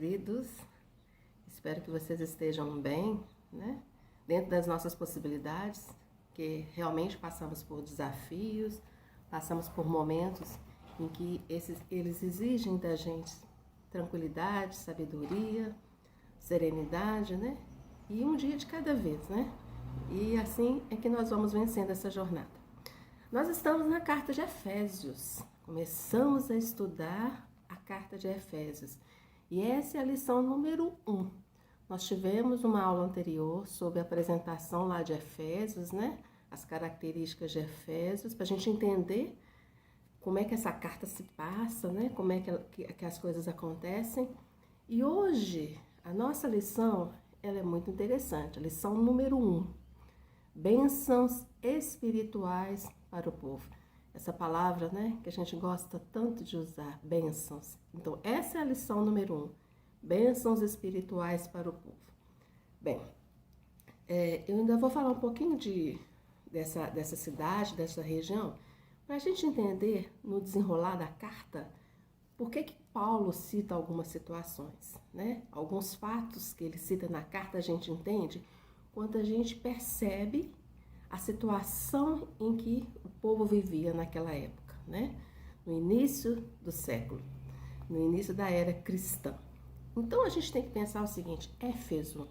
queridos. Espero que vocês estejam bem, né? Dentro das nossas possibilidades, que realmente passamos por desafios, passamos por momentos em que eles exigem da gente tranquilidade, sabedoria, serenidade, né? E um dia de cada vez, né? E assim é que nós vamos vencendo essa jornada. Nós estamos na carta de Efésios. Começamos a estudar a carta de Efésios. E essa é a lição número 1. Nós tivemos uma aula anterior sobre a apresentação lá de Efésios, né? As características de Efésios, para a gente entender como é que essa carta se passa, né? Como é que as coisas acontecem. E hoje, a nossa lição, ela é muito interessante. A lição número 1. Bênçãos espirituais para o povo. Essa palavra, né, que a gente gosta tanto de usar, bênçãos. Então, essa é a lição número 1. Bênçãos espirituais para o povo. Bem, eu ainda vou falar um pouquinho dessa cidade, dessa região, para a gente entender, no desenrolar da carta, por que Paulo cita algumas situações, né? Alguns fatos que ele cita na carta a gente entende quando a gente percebe a situação em que o povo vivia naquela época, né? No início do século, no início da era cristã. Então a gente tem que pensar o seguinte: Éfeso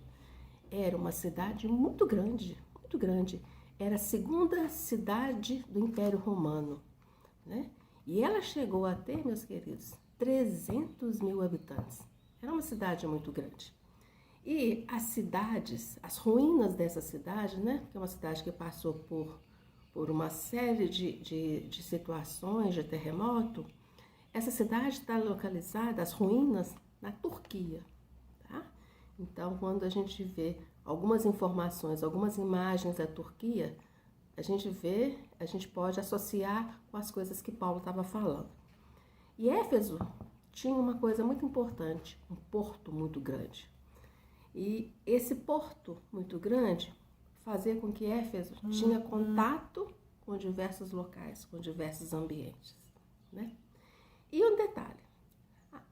era uma cidade muito grande, muito grande. Era a segunda cidade do Império Romano, né? E ela chegou a ter, meus queridos, 300 mil habitantes. Era uma cidade muito grande. E as cidades, as ruínas dessa cidade, né? Que é uma cidade que passou por uma série de situações de terremoto. Essa cidade está localizada, as ruínas, na Turquia, tá? Então, quando a gente vê algumas informações, algumas imagens da Turquia, a gente pode associar com as coisas que Paulo estava falando. E Éfeso tinha uma coisa muito importante, um porto muito grande. E esse porto muito grande fazia com que Éfeso tinha contato com diversos locais, com diversos ambientes, né? E um detalhe,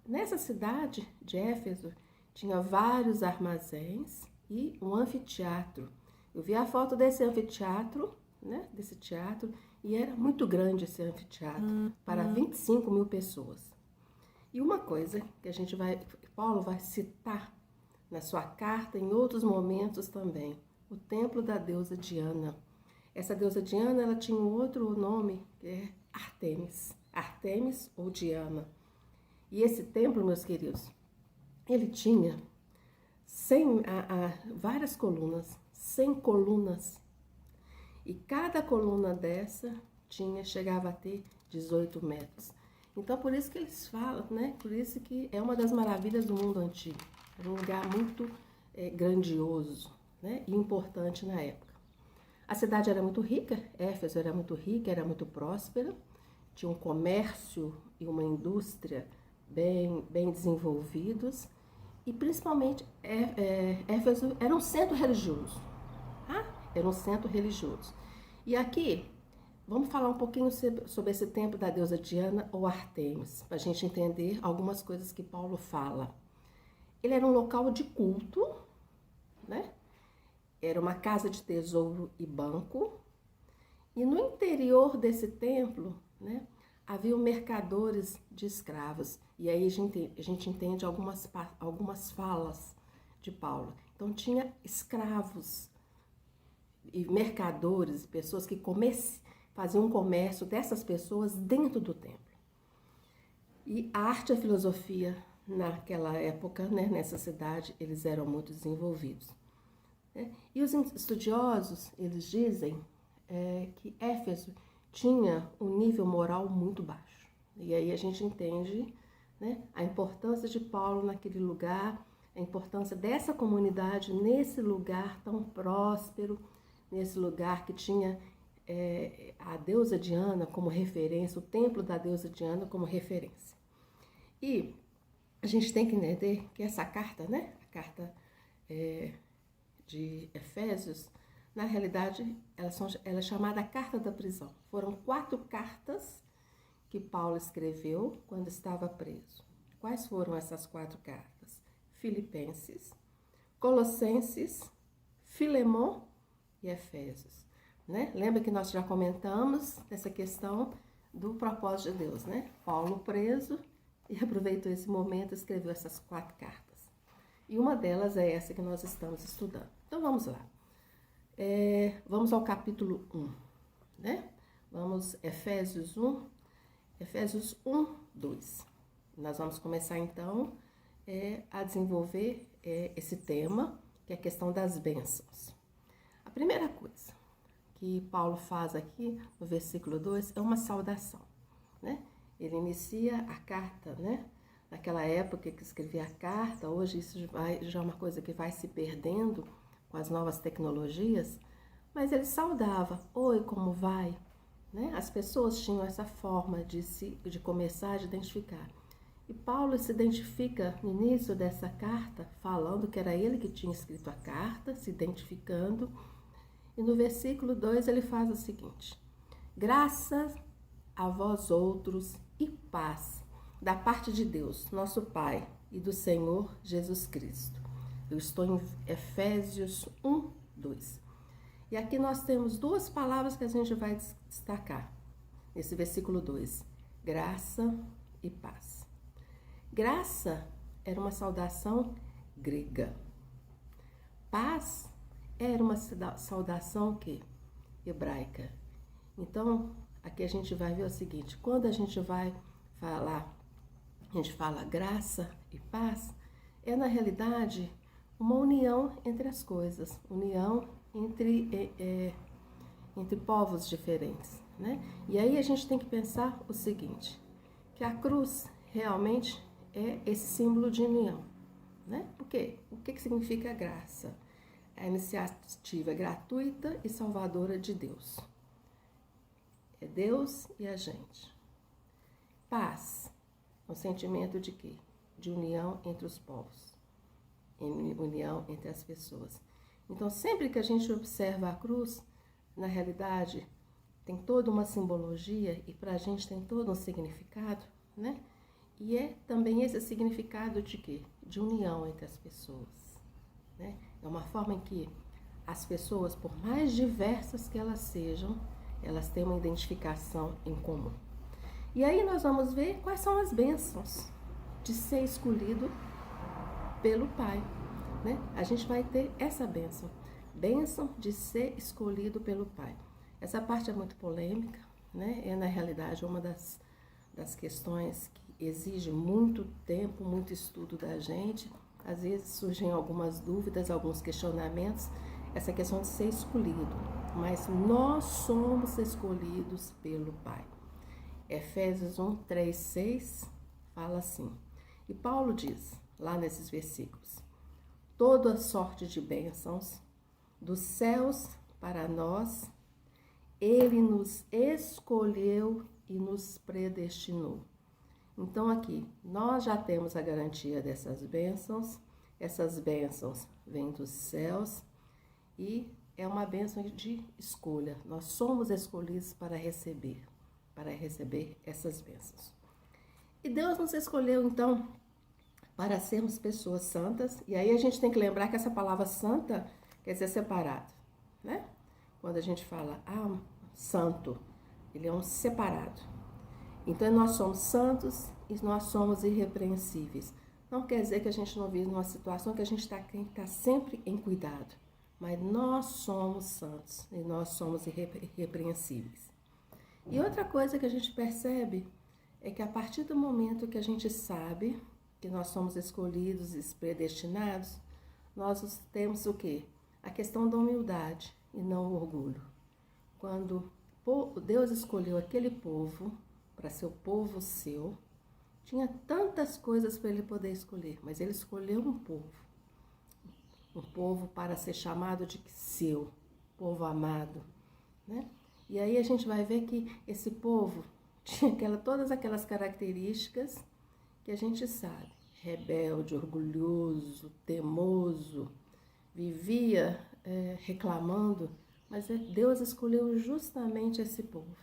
nessa cidade de Éfeso tinha vários armazéns e um anfiteatro. Eu vi a foto desse anfiteatro, né? Desse teatro, e era muito grande esse anfiteatro, para 25 mil pessoas. E uma coisa que Paulo vai citar na sua carta, em outros momentos também, o templo da deusa Diana. Essa deusa Diana, ela tinha um outro nome, que é Artemis ou Diana. E esse templo, meus queridos, ele tinha várias colunas, 100 colunas. E cada coluna dessa chegava a ter 18 metros. Então, por isso que eles falam, né? Por isso que é uma das maravilhas do mundo antigo. Era um lugar muito grandioso, né? E importante na época. A cidade era muito rica, Éfeso era muito rica, era muito próspera. Tinha um comércio e uma indústria bem desenvolvidos. E principalmente Éfeso era um centro religioso. Tá? Era um centro religioso. E aqui, vamos falar um pouquinho sobre esse templo da deusa Diana ou Artemis, para a gente entender algumas coisas que Paulo fala. Ele era um local de culto, né? Era uma casa de tesouro e banco. E no interior desse templo, né, havia mercadores de escravos. E aí a gente entende algumas falas de Paulo. Então tinha escravos e mercadores, pessoas que faziam um comércio dessas pessoas dentro do templo. E a arte e a filosofia naquela época, né, nessa cidade, eles eram muito desenvolvidos. Né? E os estudiosos, eles dizem que Éfeso tinha um nível moral muito baixo. E aí a gente entende, né, a importância de Paulo naquele lugar, a importância dessa comunidade nesse lugar tão próspero, nesse lugar que tinha a deusa Diana como referência, o templo da deusa Diana como referência. E a gente tem que entender que essa carta, né, a carta de Efésios, na realidade, ela é chamada Carta da Prisão. Foram 4 cartas que Paulo escreveu quando estava preso. Quais foram essas 4 cartas? Filipenses, Colossenses, Filemon e Efésios, né? Lembra que nós já comentamos essa questão do propósito de Deus, né? Paulo preso e aproveitou esse momento e escreveu essas 4 cartas. E uma delas é essa que nós estamos estudando. Então vamos lá. Vamos ao capítulo 1, né? Vamos, Efésios 1, 2. Nós vamos começar então a desenvolver esse tema, que é a questão das bênçãos. A primeira coisa que Paulo faz aqui no versículo 2 é uma saudação, né? Ele inicia a carta, né? Naquela época que escrevia a carta, hoje isso já é uma coisa que vai se perdendo com as novas tecnologias, mas ele saudava: oi, como vai? Né? As pessoas tinham essa forma de começar a identificar. E Paulo se identifica no início dessa carta, falando que era ele que tinha escrito a carta, se identificando. E no versículo 2 ele faz o seguinte: graças a vós outros e paz da parte de Deus, nosso Pai, e do Senhor Jesus Cristo. Eu estou em Efésios 1, 2. E aqui nós temos 2 palavras que a gente vai destacar nesse versículo 2: graça e paz. Graça era uma saudação grega. Paz era uma saudação que? Hebraica. Então, aqui a gente vai ver o seguinte: quando a gente vai falar, a gente fala graça e paz, é na realidade uma união entre as coisas, união entre povos diferentes, né? E aí a gente tem que pensar o seguinte, que a cruz realmente é esse símbolo de união, né? Por quê? O que significa graça? A iniciativa gratuita e salvadora de Deus. É Deus e a gente. Paz, um sentimento de quê? De união entre os povos, união entre as pessoas. Então, sempre que a gente observa a cruz, na realidade, tem toda uma simbologia e para a gente tem todo um significado, né? E é também esse significado de quê? De união entre as pessoas, né? É uma forma em que as pessoas, por mais diversas que elas sejam, elas têm uma identificação em comum. E aí nós vamos ver quais são as bênçãos de ser escolhido pelo Pai, né? A gente vai ter essa bênção de ser escolhido pelo Pai. Essa parte é muito polêmica, né? É na realidade uma das questões que exige muito tempo, muito estudo da gente. Às vezes surgem algumas dúvidas, alguns questionamentos, essa questão de ser escolhido, mas nós somos escolhidos pelo Pai. Efésios 1, 3, 6 fala assim, e Paulo diz, lá nesses versículos: toda sorte de bênçãos dos céus para nós, Ele nos escolheu e nos predestinou. Então aqui, nós já temos a garantia dessas bênçãos, essas bênçãos vêm dos céus e é uma bênção de escolha. Nós somos escolhidos para receber essas bênçãos. E Deus nos escolheu então para sermos pessoas santas, e aí a gente tem que lembrar que essa palavra santa quer dizer separado, né? Quando a gente fala, santo, ele é um separado. Então nós somos santos e nós somos irrepreensíveis. Não quer dizer que a gente não vive numa situação que a gente está sempre em cuidado, mas nós somos santos e nós somos irrepreensíveis. E outra coisa que a gente percebe é que a partir do momento que a gente sabe que nós somos escolhidos e predestinados, nós temos o quê? A questão da humildade e não o orgulho. Quando Deus escolheu aquele povo para ser o povo seu, tinha tantas coisas para ele poder escolher, mas ele escolheu um povo para ser chamado de seu, povo amado, né? E aí a gente vai ver que esse povo tinha todas aquelas características que a gente sabe, rebelde, orgulhoso, temoso, vivia reclamando, mas Deus escolheu justamente esse povo.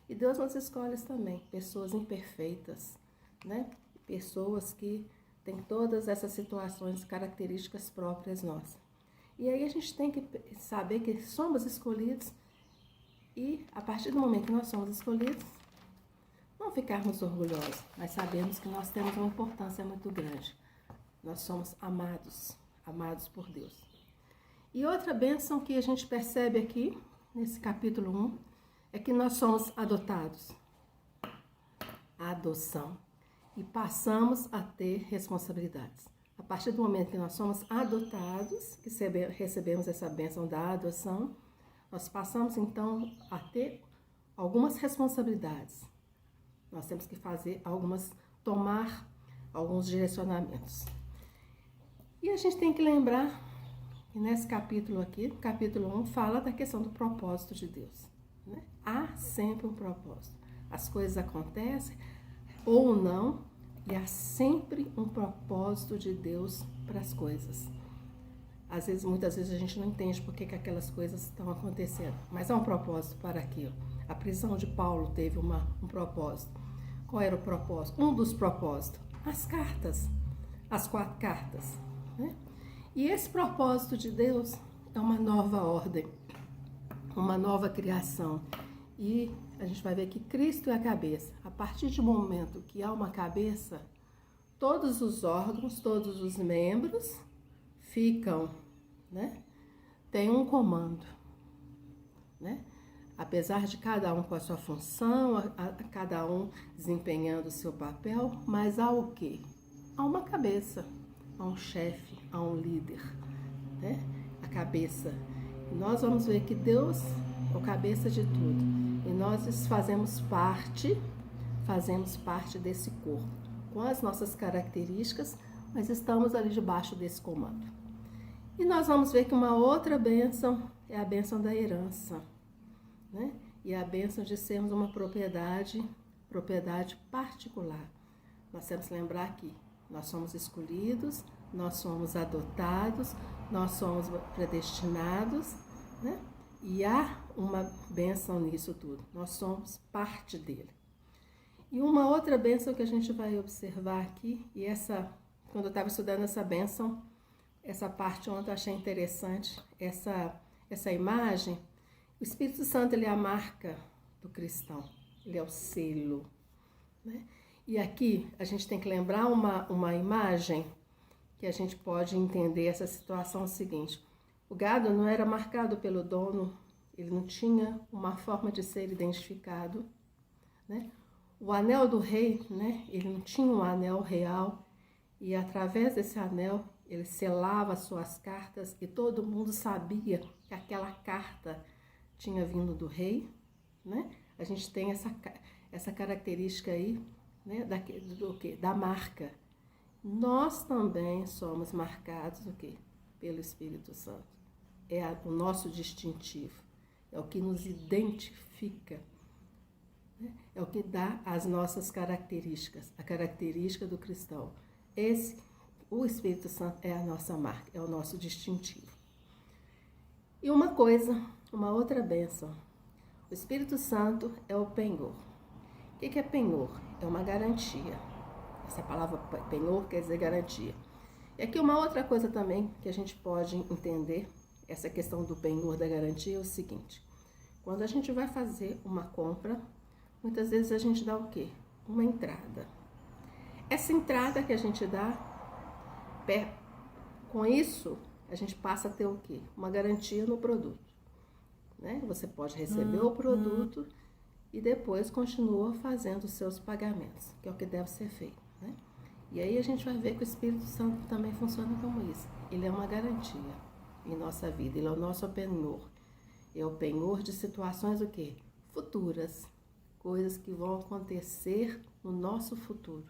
E Deus nos escolhe também, pessoas imperfeitas, né? Pessoas que tem todas essas situações, características próprias nossas. E aí a gente tem que saber que somos escolhidos e, a partir do momento que nós somos escolhidos, não ficarmos orgulhosos, mas sabemos que nós temos uma importância muito grande. Nós somos amados, amados por Deus. E outra bênção que a gente percebe aqui, nesse capítulo 1, é que nós somos adotados. A adoção. E passamos a ter responsabilidades. A partir do momento que nós somos adotados, que recebemos essa bênção da adoção, nós passamos então a ter algumas responsabilidades. Nós temos que tomar alguns direcionamentos. E a gente tem que lembrar que nesse capítulo aqui, capítulo 1, fala da questão do propósito de Deus. Né? Há sempre um propósito. As coisas acontecem ou não, e há sempre um propósito de Deus para as coisas. Muitas vezes a gente não entende por que aquelas coisas estão acontecendo, mas há um propósito para aquilo. A prisão de Paulo teve um propósito. Qual era o propósito? Um dos propósitos, as cartas, as 4 cartas. Né? E esse propósito de Deus é uma nova ordem, uma nova criação. E a gente vai ver que Cristo é a cabeça. A partir do momento que há uma cabeça, todos os órgãos, todos os membros ficam, né? Tem um comando, né? Apesar de cada um com a sua função, cada um desempenhando o seu papel, mas há o quê? Há uma cabeça, há um chefe, há um líder, né? A cabeça. E nós vamos ver que Deus é o cabeça de tudo. E nós fazemos parte desse corpo, com as nossas características, mas estamos ali debaixo desse comando. E nós vamos ver que uma outra bênção é a bênção da herança, né? E a bênção de sermos uma propriedade particular. Nós temos que lembrar que nós somos escolhidos, nós somos adotados, nós somos predestinados, né? E há uma bênção nisso tudo. Nós somos parte dele. E uma outra bênção que a gente vai observar aqui, e quando eu estava estudando essa bênção, essa parte ontem eu achei interessante, essa imagem. O Espírito Santo, ele é a marca do cristão, ele é o selo, né? E aqui a gente tem que lembrar uma imagem que a gente pode entender essa situação seguinte. O gado não era marcado pelo dono, ele não tinha uma forma de ser identificado, né? O anel do rei, né? Ele não tinha um anel real, e através desse anel ele selava as suas cartas e todo mundo sabia que aquela carta tinha vindo do rei, né? A gente tem essa característica aí, né? Do quê? Da marca. Nós também somos marcados o quê? Pelo Espírito Santo. É o nosso distintivo, é o que nos identifica, né? É o que dá as nossas características, a característica do cristão. O Espírito Santo é a nossa marca, é o nosso distintivo. E uma outra bênção, o Espírito Santo é o penhor. O que é penhor? É uma garantia. Essa palavra penhor quer dizer garantia. E aqui uma outra coisa também que a gente pode entender, essa questão do penhor da garantia, é o seguinte. Quando a gente vai fazer uma compra, muitas vezes a gente dá o quê? Uma entrada. Essa entrada que a gente dá, com isso, a gente passa a ter o quê? Uma garantia no produto, né? Você pode receber o produto e depois continua fazendo os seus pagamentos, que é o que deve ser feito, né? E aí a gente vai ver que o Espírito Santo também funciona como isso. Ele é uma garantia em nossa vida, ele é o nosso penhor. É o penhor de situações o quê? Futuras, coisas que vão acontecer no nosso futuro,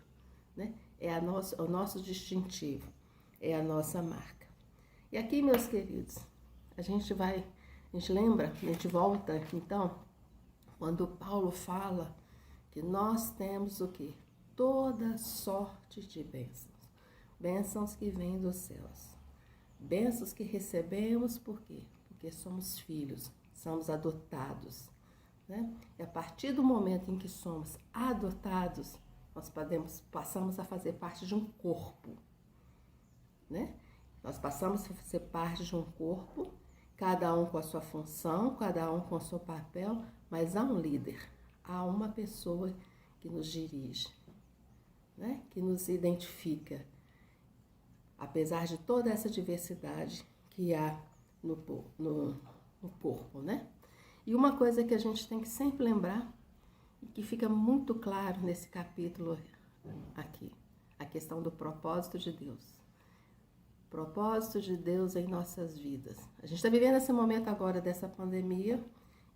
né? É o nosso distintivo, é a nossa marca. E aqui, meus queridos, a gente lembra, a gente volta, então, quando Paulo fala que nós temos o quê? Toda sorte de bênçãos. Bênçãos que vêm dos céus. Bênçãos que recebemos, por quê? Porque somos filhos, somos adotados, né? E a partir do momento em que somos adotados, passamos a fazer parte de um corpo, né? Nós passamos a fazer parte de um corpo, cada um com a sua função, cada um com o seu papel, mas há um líder, há uma pessoa que nos dirige, né? Que nos identifica, apesar de toda essa diversidade que há no corpo, né? E uma coisa que a gente tem que sempre lembrar, e que fica muito claro nesse capítulo aqui, a questão do propósito de Deus. Propósito de Deus em nossas vidas. A gente está vivendo esse momento agora dessa pandemia,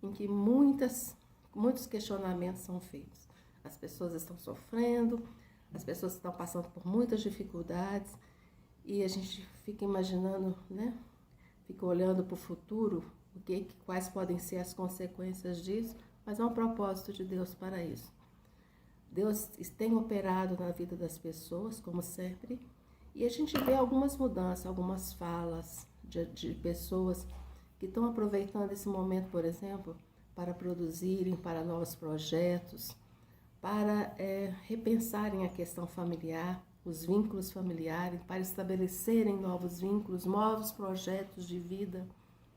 em que muitos questionamentos são feitos. As pessoas estão sofrendo, as pessoas estão passando por muitas dificuldades, e a gente fica imaginando, né? Fica olhando para o futuro, quais podem ser as consequências disso, mas há um propósito de Deus para isso. Deus tem operado na vida das pessoas, como sempre, e a gente vê algumas mudanças, algumas falas de pessoas que estão aproveitando esse momento, por exemplo, para produzirem para novos projetos, para repensarem a questão familiar, os vínculos familiares, para estabelecerem novos vínculos, novos projetos de vida,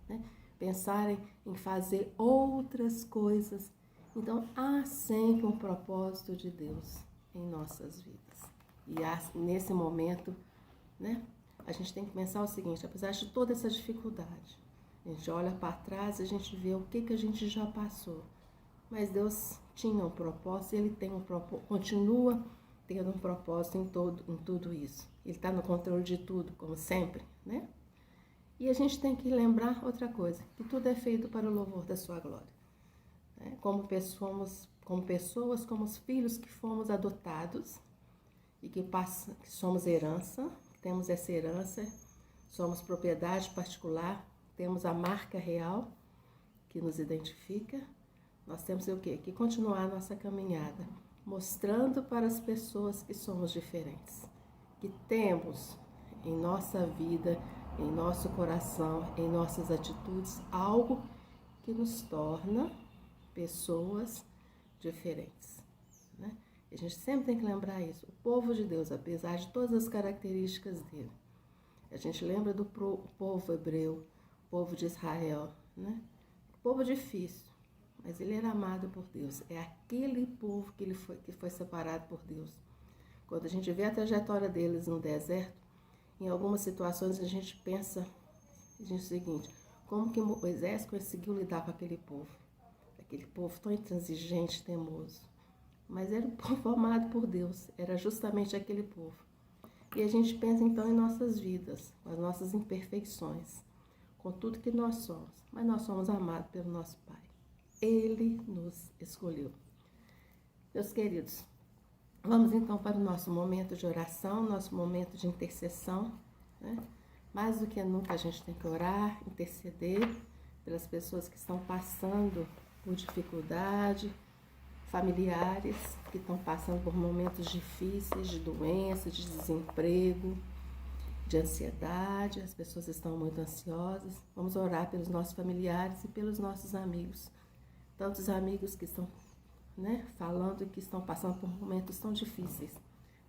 né? Pensarem em fazer outras coisas. Então, há sempre um propósito de Deus em nossas vidas. E nesse momento, né, a gente tem que pensar o seguinte: apesar de toda essa dificuldade, a gente olha para trás e a gente vê o que a gente já passou. Mas Deus tinha um propósito, Ele tem um propósito, continua tendo um propósito em tudo isso. Ele está no controle de tudo, como sempre, né? E a gente tem que lembrar outra coisa, que tudo é feito para o louvor da sua glória. Né? Como pessoas, como os filhos que fomos adotados e que somos herança, temos essa herança, somos propriedade particular, temos a marca real que nos identifica. Nós temos o quê? Que continuar a nossa caminhada, mostrando para as pessoas que somos diferentes, que temos em nossa vida, em nosso coração, em nossas atitudes, algo que nos torna pessoas diferentes, né? A gente sempre tem que lembrar isso. O povo de Deus, apesar de todas as características dele, a gente lembra do povo hebreu, povo de Israel, né? Povo difícil, mas ele era amado por Deus. É aquele povo que foi separado por Deus. Quando a gente vê a trajetória deles no deserto, em algumas situações a gente pensa o seguinte: como que Moisés conseguiu lidar com aquele povo tão intransigente, teimoso? Mas era o povo amado por Deus, era justamente aquele povo. E a gente pensa então em nossas vidas, com as nossas imperfeições, com tudo que nós somos, mas nós somos amados pelo nosso Pai. Ele nos escolheu. Meus queridos, vamos então para o nosso momento de oração, nosso momento de intercessão, né? Mais do que nunca a gente tem que orar, interceder pelas pessoas que estão passando por dificuldade, familiares que estão passando por momentos difíceis, de doença, de desemprego, de ansiedade. As pessoas estão muito ansiosas. Vamos orar pelos nossos familiares e pelos nossos amigos. Tantos amigos que estão, né, falando que estão passando por momentos tão difíceis.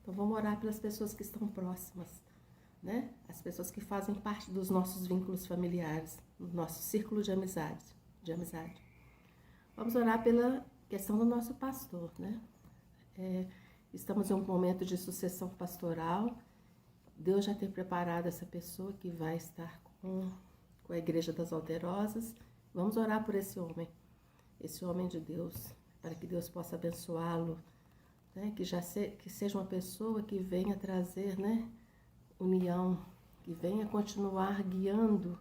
Então vamos orar pelas pessoas que estão próximas, né? As pessoas que fazem parte dos nossos vínculos familiares, do nosso círculo de amizade. Vamos orar pela questão do nosso pastor, né? Estamos em um momento de sucessão pastoral. Deus já tem preparado essa pessoa que vai estar com a Igreja das Alterosas. Vamos orar por esse homem de Deus, para que Deus possa abençoá-lo, né? Que seja uma pessoa que venha trazer, né, união, que venha continuar guiando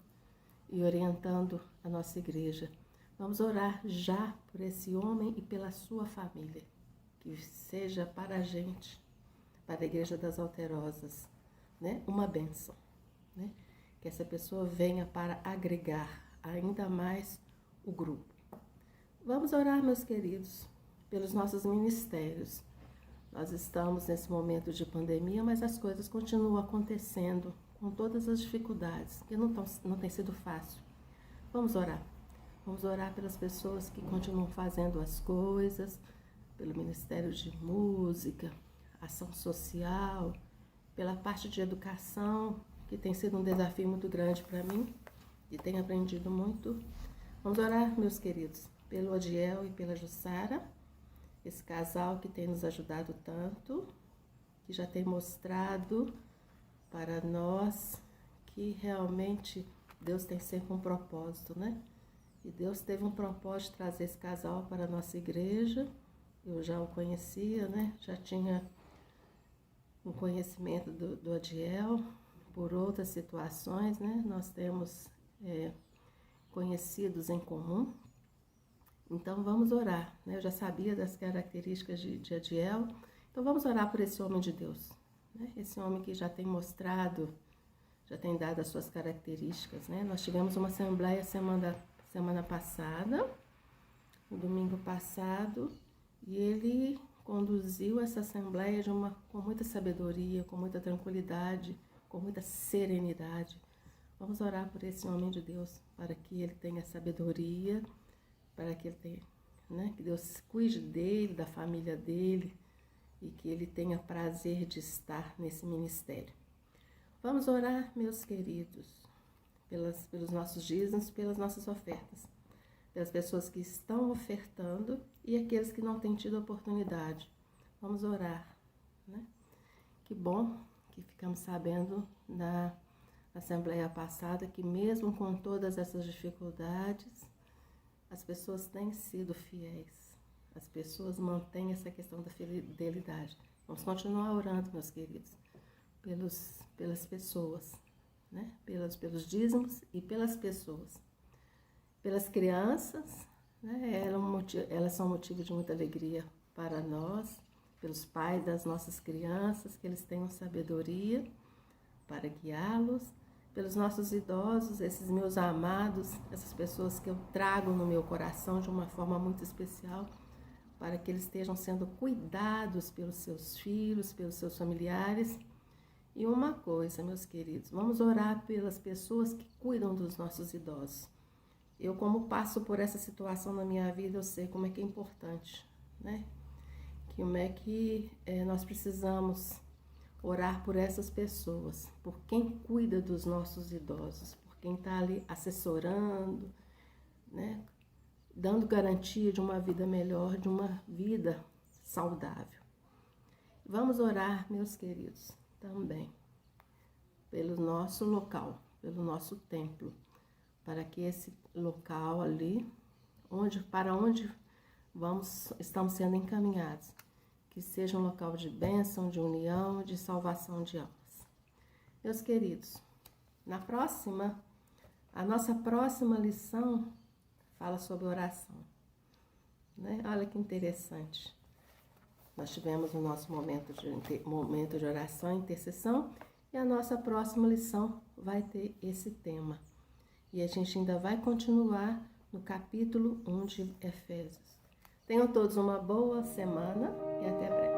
e orientando a nossa igreja. Vamos orar já por esse homem e pela sua família, que seja para a gente, para a Igreja das Alterosas, né, uma bênção, né? Que essa pessoa venha para agregar ainda mais o grupo. Vamos orar, meus queridos, pelos nossos ministérios. Nós estamos nesse momento de pandemia, mas as coisas continuam acontecendo com todas as dificuldades, que não tem sido fácil. Vamos orar. Vamos orar pelas pessoas que continuam fazendo as coisas, pelo Ministério de Música, ação social, pela parte de educação, que tem sido um desafio muito grande para mim e tenho aprendido muito. Vamos orar, meus queridos, pelo Odiel e pela Jussara, esse casal que tem nos ajudado tanto, que já tem mostrado para nós que realmente Deus tem sempre um propósito, né? E Deus teve um propósito de trazer esse casal para a nossa igreja. Eu já o conhecia, né? Já tinha um conhecimento do Odiel por outras situações, né? Nós temos conhecidos em comum. Então vamos orar, né? Eu já sabia das características de Odiel, então vamos orar por esse homem de Deus, né? Esse homem que já tem mostrado, já tem dado as suas características, né? Nós tivemos uma assembleia semana passada, no domingo passado, e ele conduziu essa assembleia com muita sabedoria, com muita tranquilidade, com muita serenidade. Vamos orar por esse homem de Deus, para que ele tenha sabedoria, para que ele tenha, né, que Deus cuide dele, da família dele, e que ele tenha prazer de estar nesse ministério. Vamos orar, meus queridos, pelos nossos dízimos, pelas nossas ofertas, pelas pessoas que estão ofertando e aqueles que não têm tido oportunidade. Vamos orar, né? Que bom que ficamos sabendo na assembleia passada que mesmo com todas essas dificuldades, as pessoas têm sido fiéis. As pessoas mantêm essa questão da fidelidade. Vamos continuar orando, meus queridos, pelas pessoas, né? Pelos dízimos e pelas pessoas. Pelas crianças, né? Elas são motivo de muita alegria para nós, pelos pais das nossas crianças, que eles tenham sabedoria para guiá-los, pelos nossos idosos, esses meus amados, essas pessoas que eu trago no meu coração de uma forma muito especial, para que eles estejam sendo cuidados pelos seus filhos, pelos seus familiares. E uma coisa, meus queridos, vamos orar pelas pessoas que cuidam dos nossos idosos. Eu, como passo por essa situação na minha vida, eu sei como é que é importante, né? Como é que nós precisamos orar por essas pessoas, por quem cuida dos nossos idosos, por quem está ali assessorando, né? Dando garantia de uma vida melhor, de uma vida saudável. Vamos orar, meus queridos, também pelo nosso local, pelo nosso templo, para que esse local ali, para onde estamos sendo encaminhados, que seja um local de bênção, de união, de salvação de almas. Meus queridos, a nossa próxima lição fala sobre oração, né? Olha que interessante. Nós tivemos o nosso momento de oração e intercessão, e a nossa próxima lição vai ter esse tema. E a gente ainda vai continuar no capítulo 1 de Efésios. Tenham todos uma boa semana e até breve.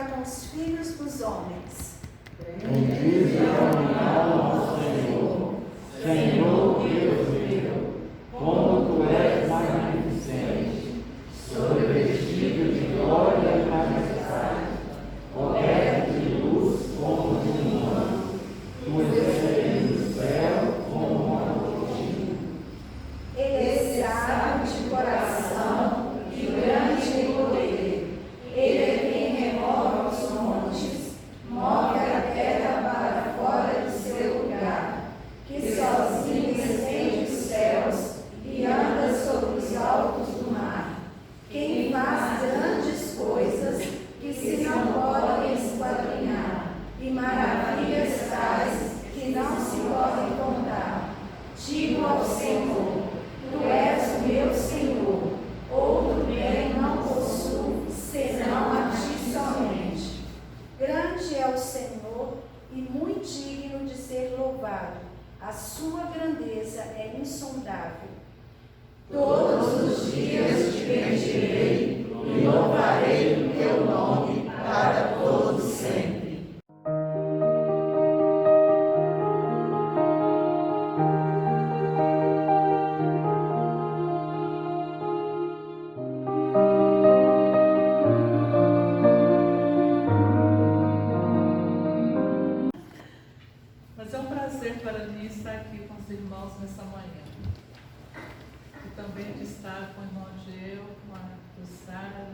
para com os filhos dos homens. Bendize a minha alma, Senhor, Senhor Deus meu, como tu és magnificente, sobrevestido de glória e majestade, coberto de luz como de um manto, tu recebes do céu como uma cortina. Ele é sábio de coração e grande em poder. Ele é quem remove os montes, move a terra para fora de seu lugar, que sozinho estende os céus e anda sobre os altos do mar. Quem faz grandes coisas que se não podem esquadrinhar, e maravilhas tais que não se podem contar. Digo ao Senhor, tu és o meu Senhor, outro bem não possuo, senão a ti somente. Grande é o Senhor e muito digno de ser louvado. A sua grandeza é insondável. Todos os dias te bendirei e louvarei o teu nome para todos sempre. Mas é um prazer para mim estar aqui com os irmãos nessa manhã. E também de estar com o irmão Diego, com a Lussara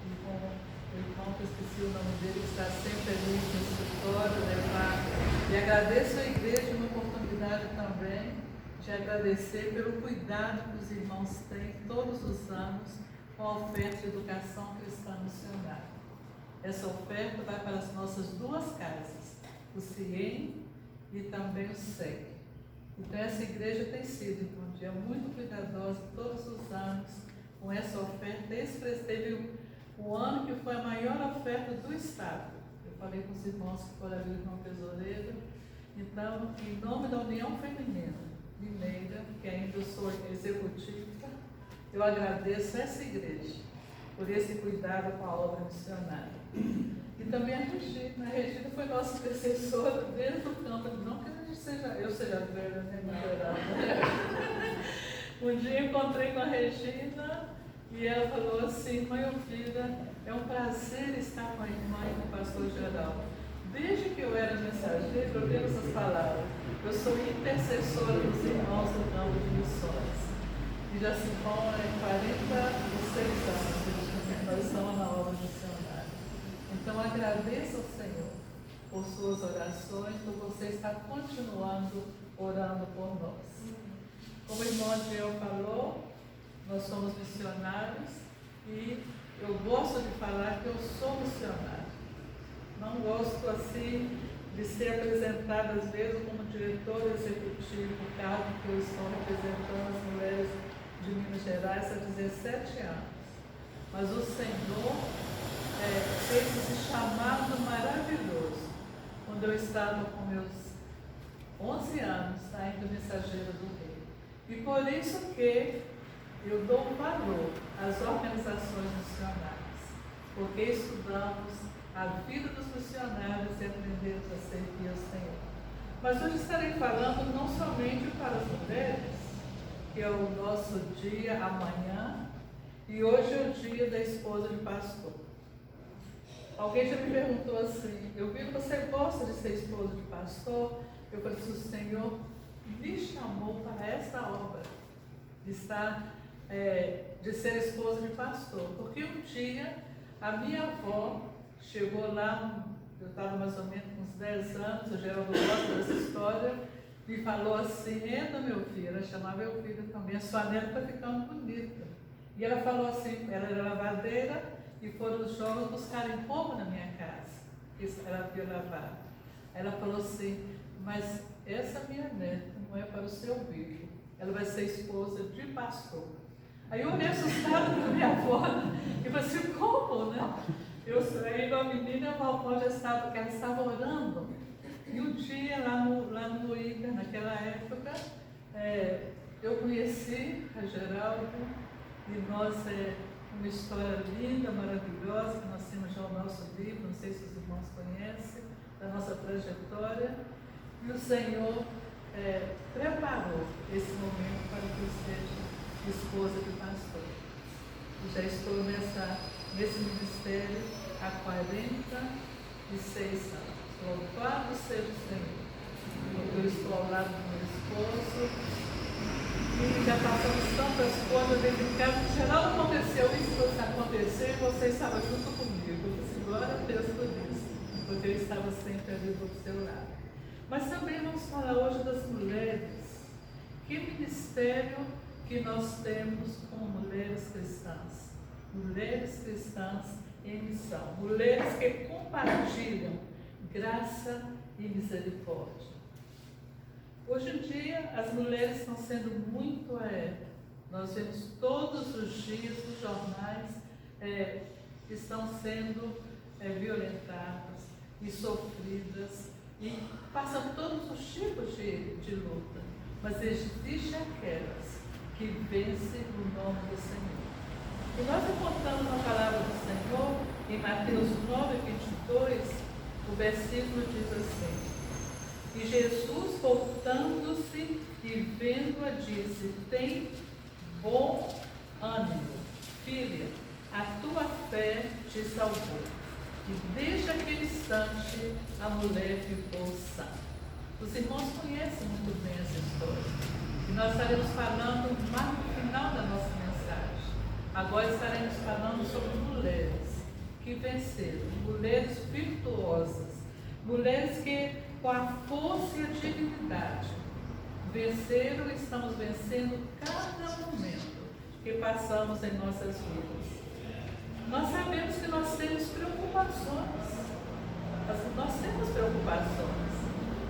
e com o irmão que eu esqueci o nome dele, que está sempre ali no escritório, levar. E agradeço à igreja uma oportunidade também de agradecer pelo cuidado que os irmãos têm todos os anos com a oferta de educação cristã missionária. Essa oferta vai para as nossas duas casas, o CIEM e também o SEC. Então essa igreja tem sido, então, muito cuidadosa todos os anos com essa oferta. Esse teve o ano que foi a maior oferta do Estado. Eu falei com os irmãos que foram ali, o irmão tesoureiro. Então, em nome da União Feminina Mineira, que ainda eu sou executiva, eu agradeço a essa igreja por esse cuidado com a obra missionária. E também a Regina. A Regina foi nossa intercessora desde o campo. Não que eu seja velha, nem moderada. Um dia encontrei com a Regina e ela falou assim: mãe Elvira, é um prazer estar com a irmã e com o pastor Geraldo. Desde que eu era mensageira, eu lembro essas palavras. Eu sou intercessora dos irmãos do campo de missões. E já se vão 46 anos que nós estamos na obra missionária. Então agradeço ao Senhor por suas orações, por você estar continuando orando por nós. Como o irmão Diel falou, nós somos missionários e eu gosto de falar que eu sou missionário. Não gosto assim de ser apresentada às vezes como diretor executivo, cargo que eu estou representando as mulheres de Minas Gerais há 17 anos. Mas o Senhor fez esse chamado maravilhoso quando eu estava com meus 11 anos saindo mensageira do Rei. E por isso que eu dou valor às organizações missionárias, porque estudamos a vida dos missionários e aprendemos a servir ao Senhor. Mas hoje estarei falando não somente para as mulheres, que é o nosso dia amanhã, e hoje é o dia da esposa de pastor. Alguém já me perguntou assim: eu vi que você gosta de ser esposa de pastor. Eu falei assim: o Senhor me chamou para essa obra, de ser esposa de pastor. Porque um dia a minha avó chegou lá, eu estava mais ou menos com uns 10 anos, o Geraldo gosta dessa história, me falou assim: entra, meu filho. Ela chamava meu filho também, a sua neta está ficando bonita. E ela falou assim, ela era lavadeira, e foram os jovens buscarem roupa na minha casa, que ela havia lavado. Ela falou assim: mas essa minha neta não é para o seu filho, ela vai ser esposa de pastor. Aí eu olhei assustada para minha avó e falei assim: como, né? Eu saí da menina, a avó já estava, porque ela estava orando. E um dia lá no Ica, naquela época, eu conheci a Geraldo e nós uma história linda, maravilhosa, que nós temos já o nosso livro, não sei se os irmãos conhecem, da nossa trajetória. E o Senhor preparou esse momento para que eu seja esposa do pastor. Eu já estou nesse ministério há 46 anos. Louvado seja o Senhor. Eu estou ao lado do meu esposo e já passamos tantas coisas dentro de casa. Em geral, aconteceu isso, fosse acontecer, e você estava junto comigo. Eu disse, glória a Deus por isso, porque eu estava sempre ali do seu lado. Mas também vamos falar hoje das mulheres. Que ministério que nós temos como mulheres cristãs? Mulheres cristãs em missão. Mulheres que compartilham graça e misericórdia. Hoje em dia, as mulheres estão sendo muito, nós vemos todos os dias nos jornais, estão sendo violentadas e sofridas e passam todos os tipos de luta. Mas existem aquelas que vencem o nome do Senhor. E nós encontramos na palavra do Senhor, em Mateus 9:22, o versículo diz assim: e Jesus, voltando-se e vendo-a, disse: tem bom ânimo, filha, a tua fé te salvou. E desde aquele instante a mulher ficou sã. Os irmãos conhecem muito bem essa história. E nós estaremos falando mais no final da nossa mensagem. Agora estaremos falando sobre mulheres que venceram, mulheres virtuosas, mulheres que, com a força e a dignidade, venceram e estamos vencendo cada momento que passamos em nossas vidas. Nós sabemos que nós temos preocupações,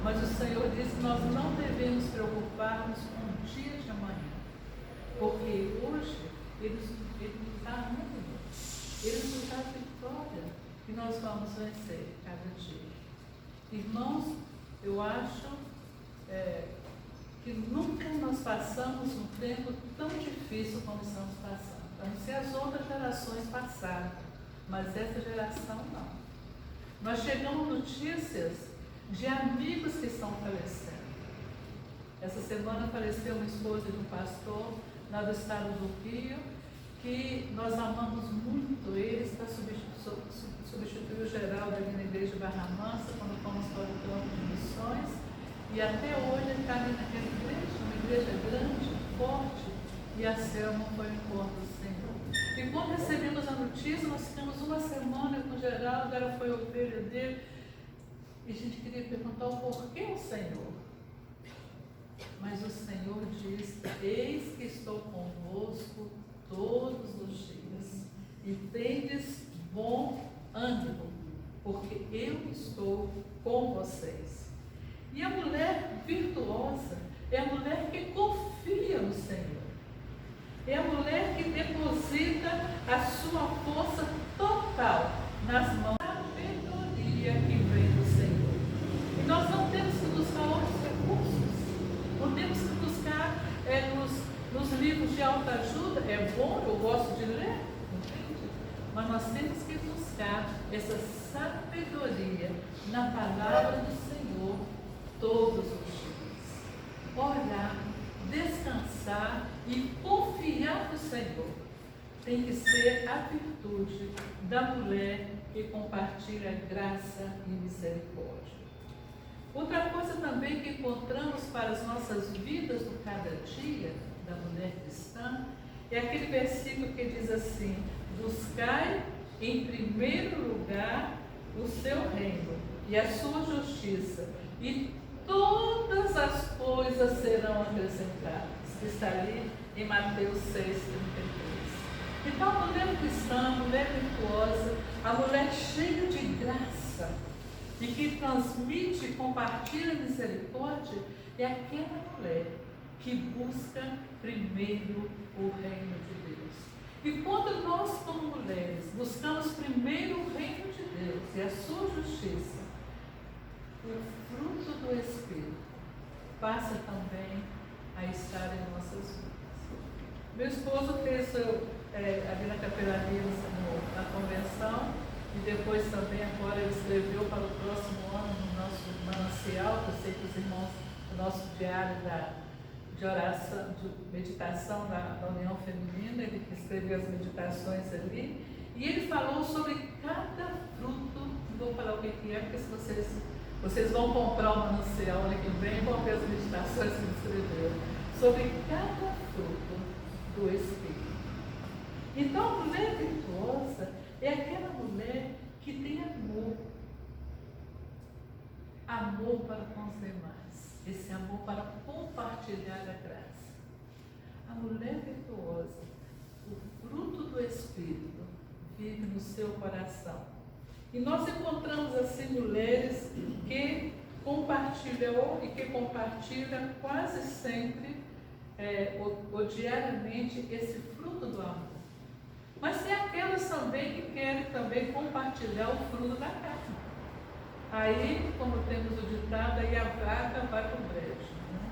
mas o Senhor diz que nós não devemos preocupar-nos com o dia de amanhã, porque hoje Ele nos dá ânimo, Ele nos dá vitória e nós vamos vencer cada dia. Irmãos, eu acho que nunca nós passamos um tempo tão difícil como estamos passando. A não ser as outras gerações passaram, mas essa geração não. Nós chegamos notícias de amigos que estão falecendo. Essa semana faleceu uma esposa de um pastor lá do estado do Rio, que nós amamos muito. Ele está substituiu o Geraldo ali na igreja de Barra Mansa, quando fomos para o campo de missões, e até hoje ele está ali naquela igreja, uma igreja grande, forte, e a Selma foi o encontro do Senhor. E quando recebemos a notícia, nós ficamos uma semana com o Geraldo, ela foi a ovelha dele, e a gente queria perguntar o porquê o Senhor. Mas o Senhor diz: eis que estou convosco todos os dias, e tendes bom ânimo, porque eu estou com vocês. E a mulher virtuosa é a mulher que confia no Senhor. É a mulher que deposita a sua força total nas mãos da sabedoria que vem do Senhor. E nós não temos que buscar outros recursos. Não temos que buscar nos livros de autoajuda. É bom, eu gosto de ler, entende? Mas nós temos que buscar essa sabedoria na palavra do Senhor todos os dias. Orar, descansar e confiar no Senhor tem que ser a virtude da mulher que compartilha graça e misericórdia. Outra coisa também que encontramos para as nossas vidas do cada dia da mulher cristã é aquele versículo que diz assim: buscai em primeiro lugar o seu reino e a sua justiça, e todas as coisas serão acrescentadas. Está ali em Mateus 6:33. Então, a mulher cristã, a mulher virtuosa, a mulher cheia de graça e que transmite e compartilha misericórdia, é aquela mulher que busca primeiro o reino de Deus. E quando nós, como mulheres, buscamos primeiro o reino de Deus e a sua justiça, o fruto do Espírito passa também a estar em nossas vidas. Meu esposo fez ali na capelania, na convenção, e depois também agora ele escreveu para o próximo ano no nosso manancial, que eu sei que os irmãos, o nosso diário de oração, de meditação da União Feminina, ele escreveu as meditações ali, e ele falou sobre cada fruto. Não vou falar o que é, porque se vocês vão comprar o manancial ano que vem, vão ver as meditações que ele escreveu, sobre cada fruto do Espírito. Então, a mulher virtuosa é aquela mulher que tem amor. Amor para com os demais. Esse amor para compartilhar a graça. A mulher virtuosa, o fruto do Espírito, vive no seu coração. E nós encontramos assim mulheres que compartilham e que compartilham quase sempre, ou diariamente, esse fruto do amor. Mas tem aquelas também que querem também compartilhar o fruto da carne. Aí, como temos o ditado, aí a vaca vai para o brejo. Né?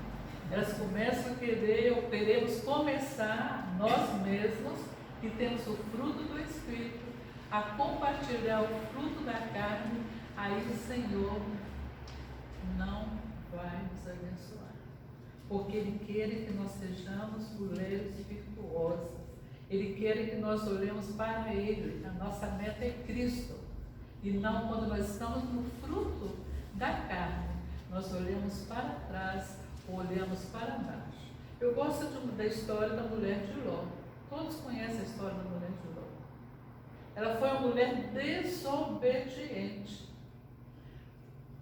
Elas começam a querer, ou queremos começar, nós mesmos, que temos o fruto do Espírito, a compartilhar o fruto da carne, aí o Senhor não vai nos abençoar. Porque Ele quer que nós sejamos mulheres virtuosas. Ele quer que nós olhemos para Ele. A nossa meta é Cristo. E não quando nós estamos no fruto da carne. Nós olhamos para trás ou olhamos para baixo. Eu gosto da história da mulher de Ló. Todos conhecem a história da mulher de Ló. Ela foi uma mulher desobediente.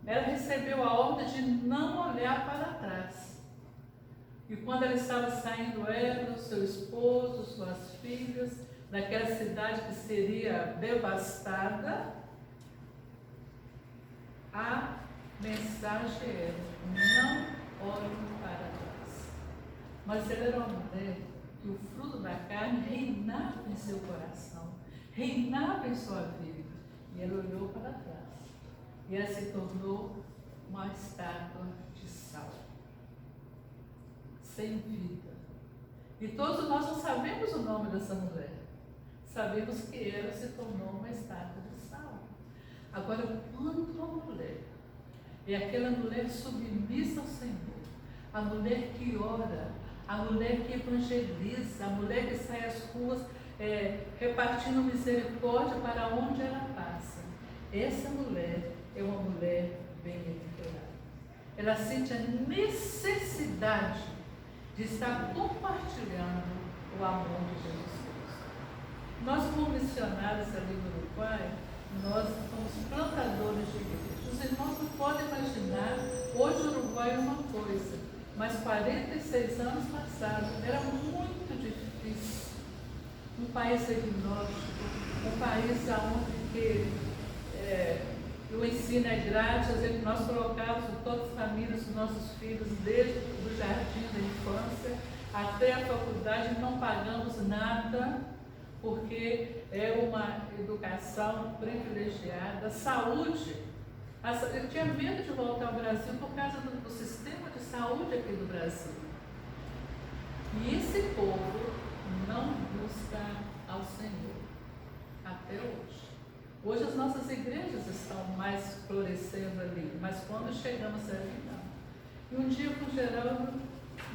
Ela recebeu a ordem de não olhar para trás. E quando ela estava saindo, ela, seu esposo, suas filhas, daquela cidade que seria devastada, a mensagem era: não olhe para trás. Mas ela era uma mulher que o fruto da carne reinava em seu coração, reinava em sua vida. E ela olhou para trás. E ela se tornou uma estátua de sal, sem vida. E todos nós não sabemos o nome dessa mulher. Sabemos que ela se tornou uma estátua de sal. Agora, quando uma mulher é aquela mulher submissa ao Senhor, a mulher que ora, a mulher que evangeliza, a mulher que sai às ruas repartindo misericórdia para onde ela passa, essa mulher é uma mulher bem-aventurada. Ela sente a necessidade de estar compartilhando o amor de Jesus Cristo. Nós, como missionários ali no Uruguai, nós somos plantadores de igrejas. Os irmãos não podem imaginar, hoje o Uruguai é uma coisa, mas 46 anos passados era muito difícil. Um país agnóstico, um país onde o ensino é grátis, nós colocávamos todas as famílias, os nossos filhos, desde o jardim da infância até a faculdade, não pagamos nada, porque é uma educação privilegiada. Saúde, eu tinha medo de voltar ao Brasil por causa do sistema de saúde aqui do Brasil. E esse povo não busca ao Senhor até hoje. Hoje as nossas igrejas estão mais florescendo ali, mas quando chegamos ali, não. E um dia com o Geraldo,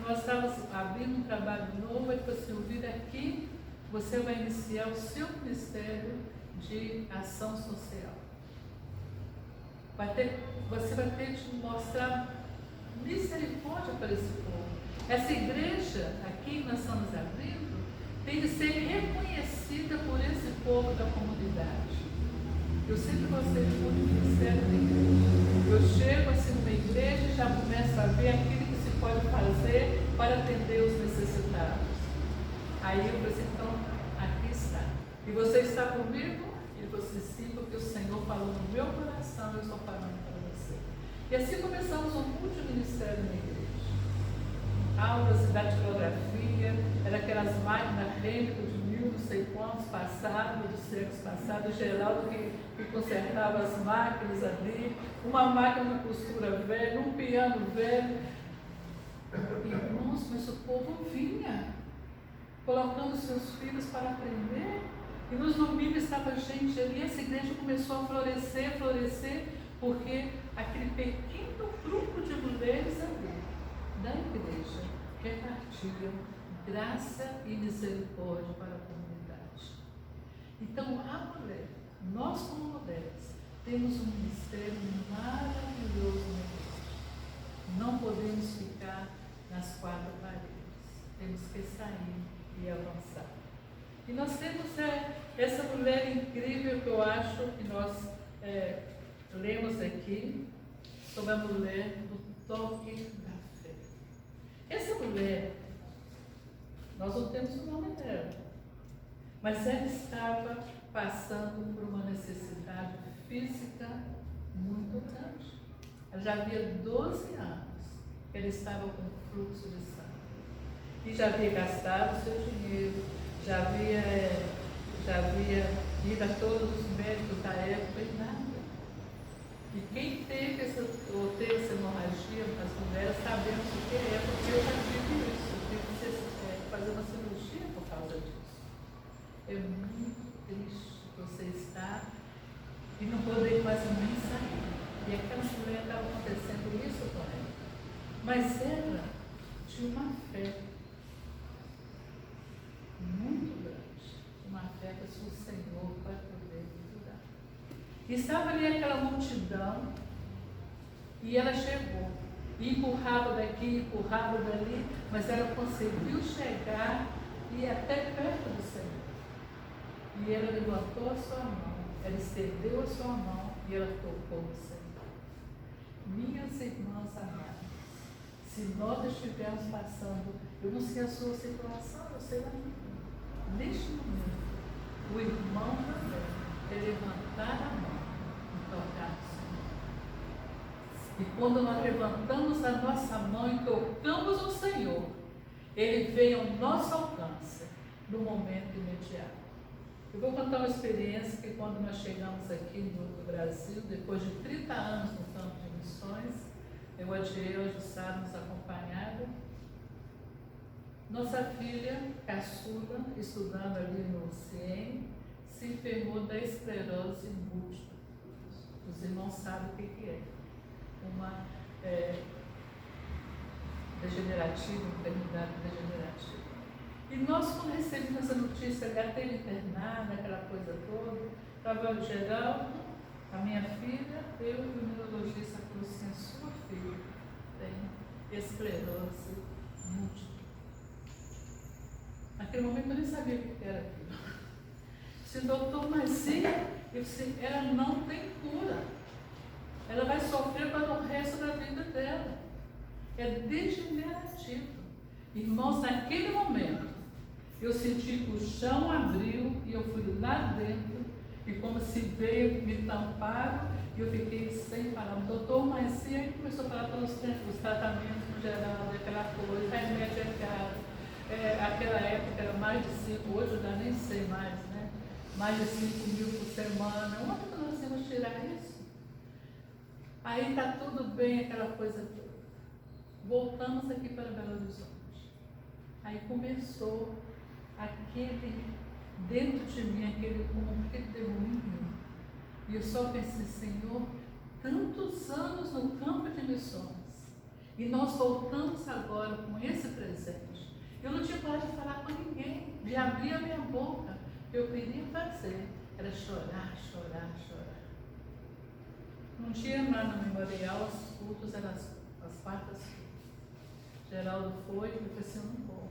nós estávamos abrindo um trabalho novo, ele falou assim: ouvir aqui, você vai iniciar o seu ministério de ação social. Você vai ter de mostrar misericórdia para esse povo. Essa igreja aqui que nós estamos abrindo tem de ser reconhecida por esse povo da comunidade. Eu sempre gostei muito do ministério da igreja. Eu chego assim numa igreja e já começo a ver aquilo que se pode fazer para atender os necessitados. Aí eu falei assim: então, aqui está. E você está comigo? Ele falou assim: sim, porque o Senhor falou no meu coração, eu estou falando para você. E assim começamos um multiministério na igreja. Aulas de datilografia, era aquelas máquinas rêmicas de mil não sei quantos passados, dos séculos passados, Geraldo que consertava as máquinas ali, uma máquina de costura velha, um piano velho. Irmãos, mas o povo vinha. colocando seus filhos para aprender. E nos domingos estava gente ali, essa igreja começou a florescer, porque aquele pequeno grupo de mulheres ali, da igreja, repartiam graça e misericórdia para a comunidade. Então, a mulher, nós como mulheres, temos um ministério maravilhoso na igreja. Não podemos ficar nas quatro paredes. Temos que sair e avançar. E nós temos essa mulher incrível que eu acho que nós lemos aqui sobre a mulher do toque da fé. Essa mulher, nós não temos o nome dela, mas ela estava passando por uma necessidade física muito grande. Ela já havia 12 anos que ela estava com fluxo de sangue e já havia gastado o seu dinheiro, já havia ido a todos os médicos da época e nada. E quem teve essa hemorragia, as mulheres, sabemos o que é, porque eu já tive isso. Eu tive que fazer uma cirurgia por causa disso. É muito triste você estar e não poder quase nem sair. E aquela mulher estava acontecendo isso com ela. Mas ela tinha uma fé muito grande, uma fé que o Senhor vai poder cuidar. E estava ali aquela multidão, e ela chegou, e empurrava daqui, empurrava dali, mas ela conseguiu chegar e ir até perto do Senhor. E ela levantou a sua mão, ela estendeu a sua mão e ela tocou no Senhor. Minhas irmãs amadas, se nós estivermos passando, eu não sei a sua situação, eu sei da minha. Neste momento, o irmão também é levantar a mão e tocar no Senhor. E quando nós levantamos a nossa mão e tocamos o Senhor, Ele vem ao nosso alcance no momento imediato. Eu vou contar uma experiência que quando nós chegamos aqui no Brasil, depois de 30 anos no campo de missões, eu adiei a Jussara nos acompanhada. Nossa filha, caçula, estudando ali no CIEM, se enfermou da esclerose múltipla. Os irmãos sabem o que é. Uma degenerativa, enfermidade degenerativa. E nós, quando recebemos essa notícia, ela teve internada, aquela coisa toda, estava o Geraldo, a minha filha, eu e o neurologista falou assim, a sua filha tem esclerose múltipla. Naquele momento eu nem sabia o que era aquilo. Disse, doutor, mas sim, eu disse, ela não tem cura. Ela vai sofrer para o resto da vida dela. É degenerativo. Irmãos, naquele momento, eu senti que o chão abriu e eu fui lá dentro e como se veio, me tamparam e eu fiquei sem palavras. Doutor, mas sim, aí começou a falar pelos os tratamentos no geral, aquela coisa, remédio é caro. Aquela época era mais de 5, hoje eu já nem sei mais, né? Mais de 5 mil por semana. Onde que nós íamos tirar isso? Aí está tudo bem, aquela coisa toda. Voltamos aqui para Belo Horizonte. Aí começou aquele, dentro de mim, aquele demônio. E eu só pensei, Senhor, tantos anos no campo de missões. E nós voltamos agora com esse presente. Eu não tinha coragem de falar com ninguém, de abrir a minha boca. O que eu queria fazer era chorar, chorar, chorar. Um dia lá no memorial, os cultos eram as quartas-feiras. Geraldo foi e eu falei assim, eu não vou.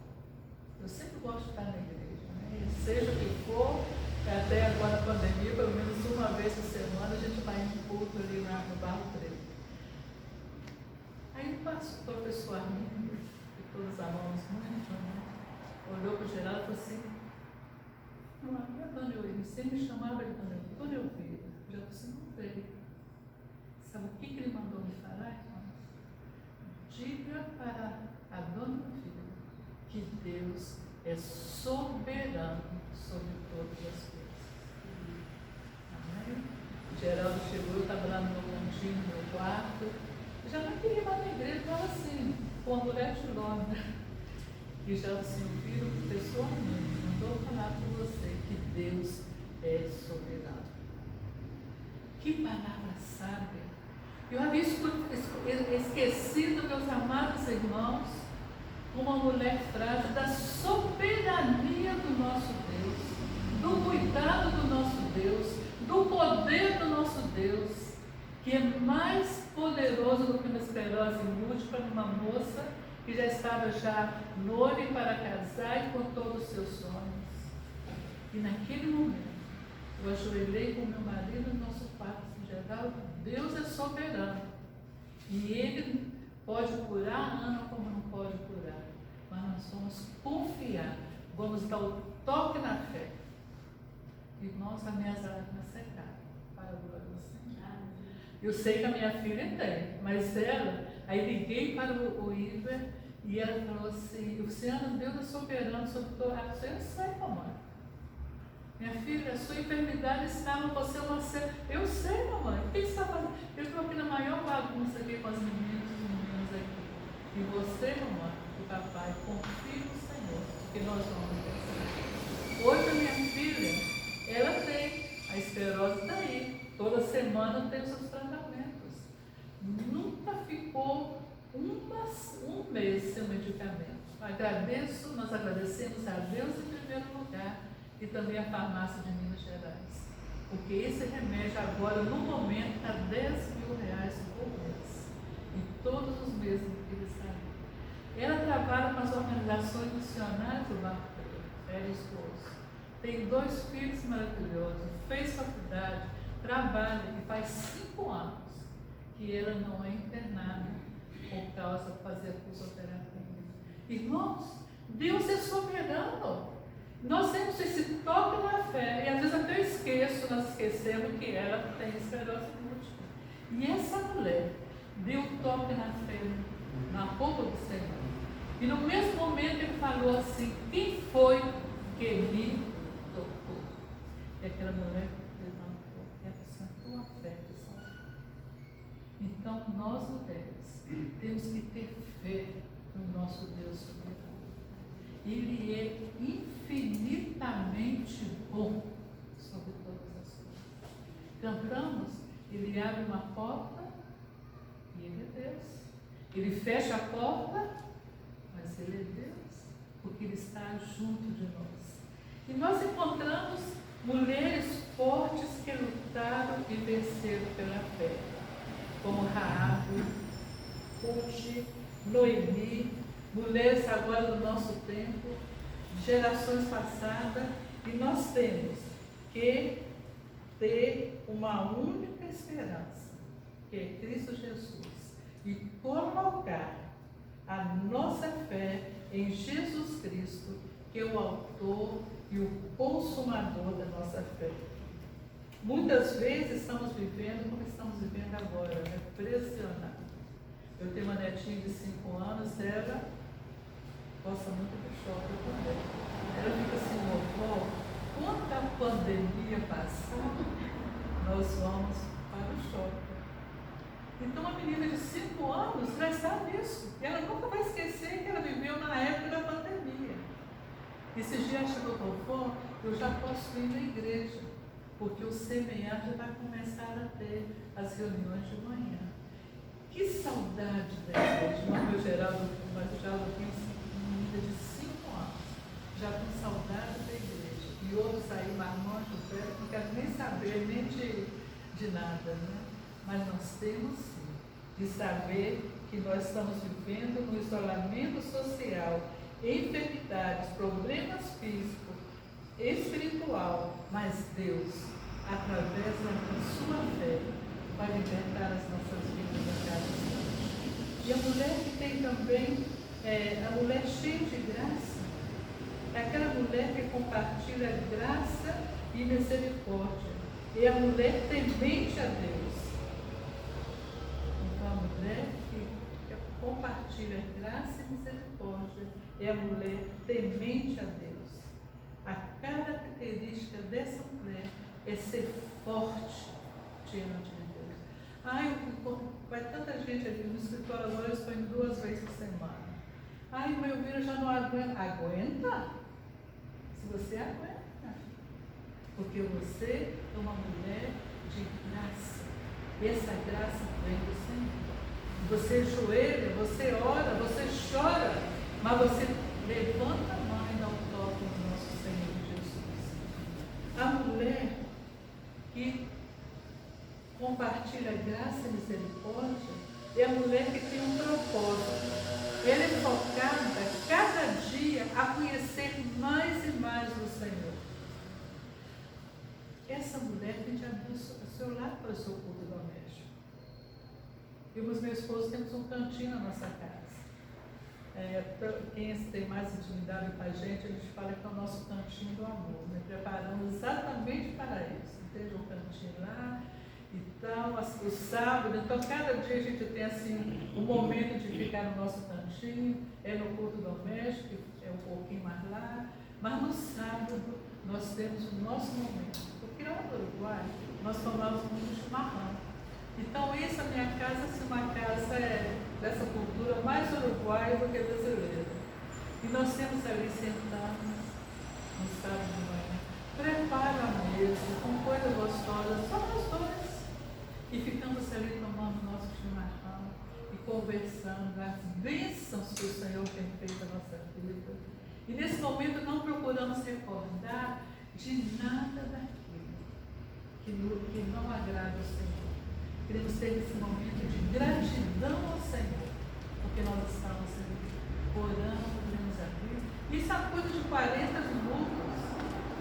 Eu sempre gosto de estar na igreja, né? E seja o que for, até agora a pandemia, pelo menos uma vez por semana, a gente vai em culto ali no Barro Preto. Aí o professor Armindo, que todos amamos muito, né? Olhou para o Geraldo e falou assim, não, a dona Elvira, sempre me chamava de dona Elvira. Já você não veio. Sabe o que ele mandou me falar, irmãos? Diga para a dona Elvira que Deus é soberano sobre todas as coisas. Amém? Geraldo chegou, eu estava lá no meu cantinho, no meu quarto. Eu já não queria ir mais na igreja, estava assim, com a mulher de Londres. e já se ouviram pessoalmente. Mandou falar com você que Deus é soberano. Que palavra sábia! Eu havia esquecido, meus amados irmãos, uma mulher frágil, da soberania do nosso Deus, do cuidado do nosso Deus, do poder do nosso Deus, que é mais poderoso do que uma esclerose múltipla numa moça que já estava já noiva para casar e com todos os seus sonhos. E naquele momento, eu ajoelhei com meu marido no nosso quarto geral. Deus é soberano e Ele pode curar a Ana como não pode curar, mas nós vamos confiar, vamos dar o toque na fé. Irmãos, as minhas lágrimas secaram, para a glória do Senhor. Eu sei que a minha filha tem, mas ela, aí liguei para o Iver e ela falou assim: Luciana, Deus é soberano sobre toda a coisa. Eu sei, mamãe. Minha filha, a sua enfermidade estava, você uma ser. Eu sei, mamãe. O que você está fazendo? Eu estou aqui na maior bagunça aqui com as meninas e os meninos aqui. E você, mamãe, e papai, confie no Senhor, que nós vamos vencer. Hoje a minha filha, ela tem a esclerose daí. Toda semana tem os seus tratamentos. Nunca ficou um mês sem medicamento. Nós agradecemos a Deus em primeiro lugar e também a farmácia de Minas Gerais. Porque esse remédio agora, no momento, está R$10.000 por mês. E todos os meses que ele saiu. Ela trabalha com as organizações missionárias do Barco Preto, ela e esposo. Tem 2 filhos maravilhosos, fez faculdade, trabalha e faz 5 anos que ela não é internada por causa de fazer a pulsoterapia. Irmãos, Deus é soberano. Nós temos esse toque na fé, e às vezes até nós esquecemos que ela tem esclerose múltipla. E essa mulher deu toque na fé, na roupa do Senhor. E no mesmo momento ele falou assim: quem foi que me tocou? E aquela mulher levantou e acrescentou a fé do Senhor. Então nós, mulheres, temos que ter fé no nosso Deus soberano. Ele é infinitamente bom sobre todas as coisas. Cantamos, Ele abre uma porta e Ele é Deus. Ele fecha a porta, mas Ele é Deus, porque Ele está junto de nós. E nós encontramos mulheres fortes que lutaram e venceram pela fé, como Raabe, Ruth, Noemi, mulheres agora do nosso tempo, gerações passadas, e nós temos que ter uma única esperança, que é Cristo Jesus, e colocar a nossa fé em Jesus Cristo, que é o autor e o consumador da nossa fé. Muitas vezes estamos vivendo como estamos vivendo agora, né? Pressionado. Eu tenho uma netinha de 5 anos, ela gosta muito do shopping também. Ela fica assim: vovó, quando a pandemia passar, nós vamos para o shopping. Então a menina de 5 anos já está nisso. E ela nunca vai esquecer que ela viveu na época da pandemia. Esses dias chegou: vovó, eu já posso ir na igreja, porque o semear já vai começar a ter as reuniões de manhã. Que saudade da igreja. Não foi Geraldo, mas o Geraldo tinha uma menina de 5 anos, já com saudade da igreja. E outros aí, marmanjo, velho, não quero nem saber, nem de nada, né? Mas nós temos sim de saber que nós estamos vivendo no isolamento social, enfermidades, problemas físicos, espiritual, mas Deus, através da sua fé, vai libertar as nossas vidas a cada instante. E a mulher que tem também, a mulher cheia de graça, é aquela mulher que compartilha graça e misericórdia. É a mulher temente a Deus. Então a mulher que compartilha graça e misericórdia é a mulher temente a Deus. A característica dessa mulher é ser forte diante de Deus. Vai tanta gente ali no escritório agora, eu estou indo 2 vezes por semana. Ai, meu filho já não aguenta. Aguenta? Se você aguenta. Porque você é uma mulher de graça. E essa graça vem do Senhor. Você ajoelha, você ora, você chora, mas você levanta a mão e dá um toque no nosso Senhor Jesus. A mulher que compartilha graça e misericórdia é a mulher que tem um propósito. Ela é focada cada dia a conhecer mais e mais o Senhor. Essa mulher tem de abrir o seu lado para o seu culto doméstico. Eu e meu esposo temos um cantinho na nossa casa. Quem tem mais intimidade com a gente fala que é o nosso cantinho do amor. Né? Preparamos exatamente para isso. Tem um cantinho lá e tal, o sábado. Então, cada dia a gente tem assim um momento de ficar no nosso cantinho. É no culto doméstico, é um pouquinho mais lá. Mas no sábado nós temos o nosso momento. Porque lá no Uruguai nós tomamos muito chimarrão. Então, essa minha casa, se uma casa dessa cultura mais uruguaia do que brasileira. E nós temos ali sentados no sábado de manhã, prepara a mesa com coisa gostosa, só nós dois. E ficamos ali tomando nosso chimarrão e conversando as bênçãos que o Senhor tem feito na nossa vida. E nesse momento não procuramos recordar de nada daquilo que não agrada ao Senhor. Queremos ter esse momento de gratidão ao Senhor, porque nós estamos orando, podemos abrir. Isso é uma coisa de 40 minutos,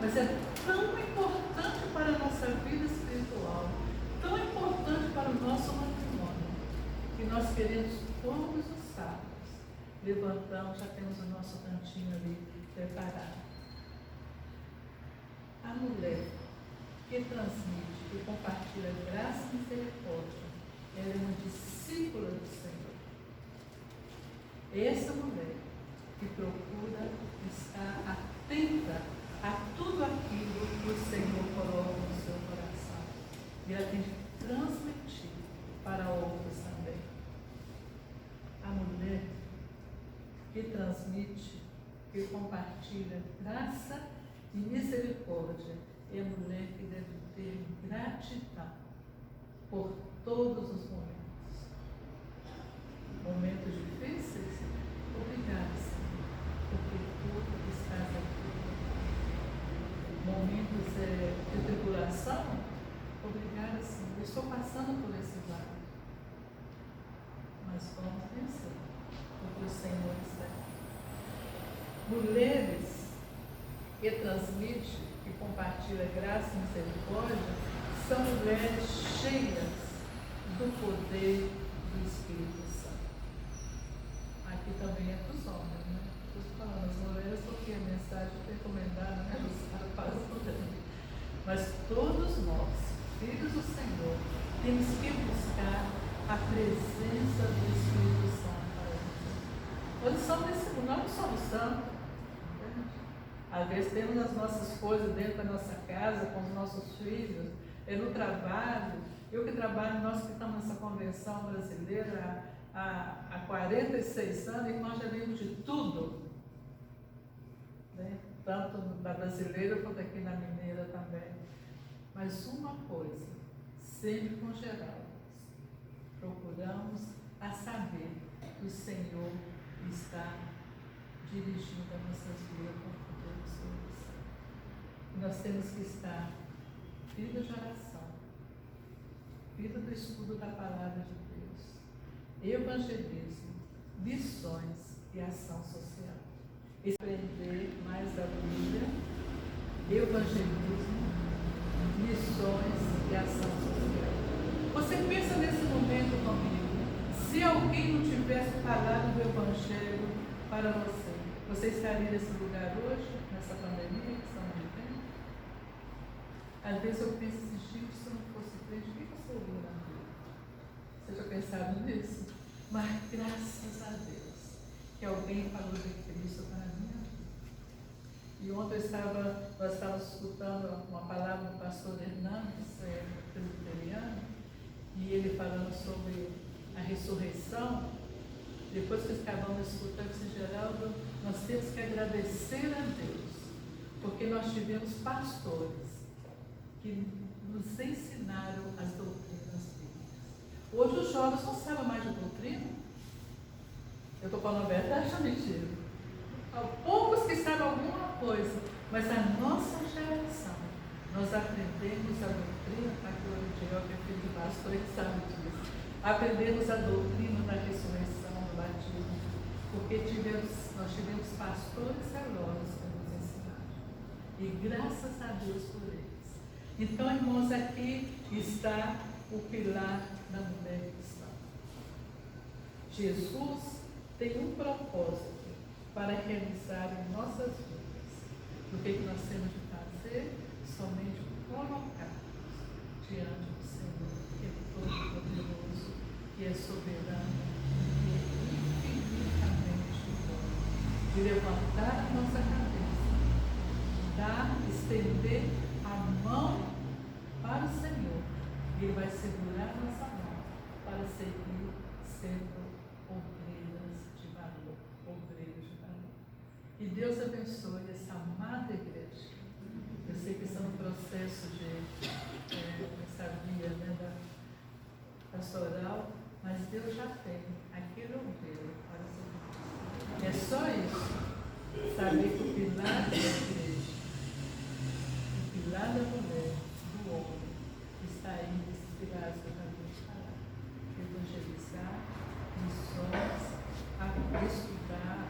mas é tão importante para a nossa vida espiritual, tão importante para o nosso matrimônio, que nós queremos todos os sábados. Levantamos, já temos o nosso cantinho ali preparado. A mulher que transmite, que compartilha graça e misericórdia, ela é uma discípula do Senhor. Essa mulher que procura estar atenta a tudo aquilo que o Senhor coloca no seu coração. E ela tem de transmitir para outros também. A mulher que transmite, que compartilha graça e misericórdia, é a mulher que deve ter gratidão por todos os momentos. Momentos difíceis, obrigada, Senhor, porque tu estás aqui. Momentos de tribulação, obrigada, Senhor, eu estou passando por esse lado. Mas vamos vencer, porque o Senhor está aqui. Mulheres que transmitem, que compartilha graça e misericórdia, são mulheres cheias do poder do Espírito Santo. Aqui também é para os homens, né? Estou falando as mulheres porque a mensagem foi recomendada, né? Para as mulheres. Mas todos nós, filhos do Senhor, temos que buscar a presença do Espírito Santo para nós. Nós não somos santos. Às vezes temos as nossas coisas dentro da nossa casa, com os nossos filhos, no trabalho. Eu que trabalho, nós que estamos nessa convenção brasileira há 46 anos, e nós já vimos de tudo, né? Tanto da brasileira quanto aqui na mineira também. Mas uma coisa, sempre com Geraldo, procuramos a saber que o Senhor está dirigindo as nossas vidas. Nós temos que estar vida de oração, vida do estudo da palavra de Deus, evangelismo, missões e ação social. Aprender mais da Bíblia, evangelismo, missões e ação social. Você pensa nesse momento comigo, se alguém não tivesse falado do Evangelho para você, você estaria nesse lugar hoje, nessa pandemia que estamos vivendo? Às vezes eu penso assim, gente, se eu não fosse crente, o que eu seria na vida? Você já pensado nisso? Mas graças a Deus que alguém falou de Cristo para a minha vida. E ontem nós estávamos escutando uma palavra do pastor Hernandes, presbiteriano, e ele falando sobre a ressurreição. depois que acabamos de escutar esse Geraldo, nós temos que agradecer a Deus, porque nós tivemos pastores que nos ensinaram as doutrinas bíblicas. Hoje os jovens não sabem mais de doutrina. Eu estou falando a verdade ou mentira? Há poucos que sabem alguma coisa, mas a nossa geração, nós aprendemos a doutrina, a glória de filho de pastor, que sabe disso. Aprendemos a doutrina da ressurreição, do batismo, porque nós tivemos pastores zelosos que nos ensinaram. E graças a Deus por eles. Então, irmãos, aqui está o pilar da mulher cristã. Jesus tem um propósito para realizar em nossas vidas. O que nós temos de fazer? Somente colocar-nos diante do Senhor, que é todo-poderoso, que é soberano, que é infinitamente bom. De levantar a nossa cabeça, estender a mão para o Senhor, e Ele vai segurar a nossa mão para seguir sendo obreiras de valor, obreiros de valor. E Deus abençoe essa amada igreja. Eu sei que estão no processo de sabia, né, da pastoral, mas Deus já tem aquele obreiro para ser. É só isso, saber que o pilar da igreja, o pilar da mulher, do homem, está aí nesses pilares que eu acabei de falar. Evangelizar, missões, estudar,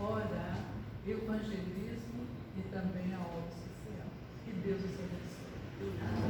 orar, evangelismo e também a obra social. Que Deus os abençoe.